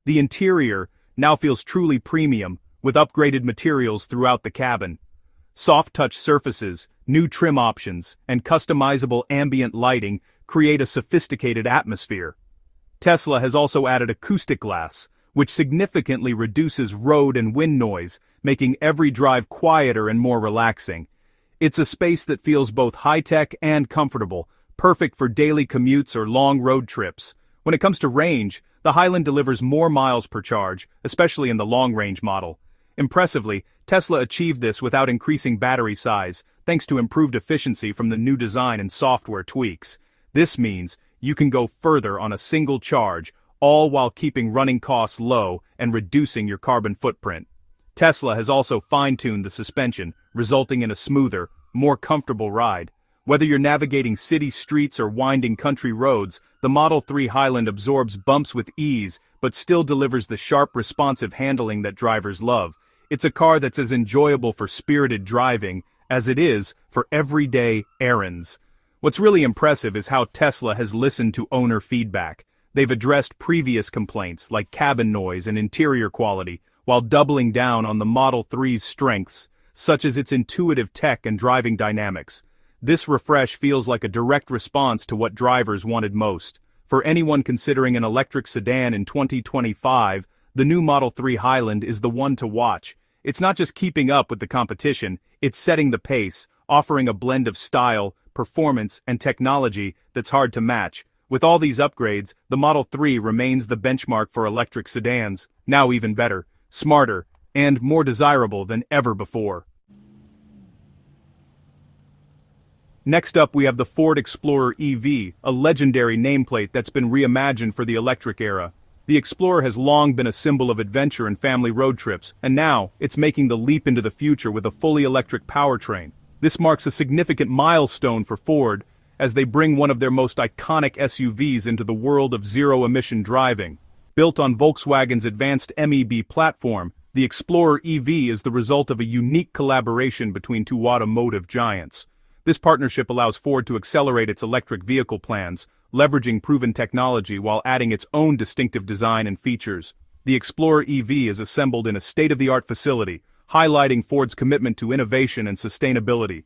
The interior now feels truly premium, with upgraded materials throughout the cabin. Soft-touch surfaces, new trim options, and customizable ambient lighting create a sophisticated atmosphere. Tesla has also added acoustic glass, which significantly reduces road and wind noise, making every drive quieter and more relaxing. It's a space that feels both high-tech and comfortable, perfect for daily commutes or long road trips. When it comes to range, the Highland delivers more miles per charge, especially in the long-range model. Impressively, Tesla achieved this without increasing battery size, thanks to improved efficiency from the new design and software tweaks. This means you can go further on a single charge, all while keeping running costs low and reducing your carbon footprint. Tesla has also fine-tuned the suspension, resulting in a smoother, more comfortable ride. Whether you're navigating city streets or winding country roads, the Model 3 Highland absorbs bumps with ease, but still delivers the sharp, responsive handling that drivers love. It's a car that's as enjoyable for spirited driving as it is for everyday errands. What's really impressive is how Tesla has listened to owner feedback. They've addressed previous complaints like cabin noise and interior quality, while doubling down on the Model 3's strengths, such as its intuitive tech and driving dynamics. This refresh feels like a direct response to what drivers wanted most. For anyone considering an electric sedan in 2025, the new Model 3 Highland is the one to watch. It's not just keeping up with the competition, it's setting the pace, offering a blend of style, performance, and technology that's hard to match. With all these upgrades, the Model 3 remains the benchmark for electric sedans, now even better, smarter, and more desirable than ever before. Next up we have the Ford Explorer EV, a legendary nameplate that's been reimagined for the electric era. The Explorer has long been a symbol of adventure and family road trips, and now it's making the leap into the future with a fully electric powertrain. This marks a significant milestone for Ford, as they bring one of their most iconic SUVs into the world of zero-emission driving. Built on Volkswagen's advanced MEB platform, the Explorer EV is the result of a unique collaboration between two automotive giants. This partnership allows Ford to accelerate its electric vehicle plans, leveraging proven technology while adding its own distinctive design and features. The Explorer EV is assembled in a state-of-the-art facility, highlighting Ford's commitment to innovation and sustainability.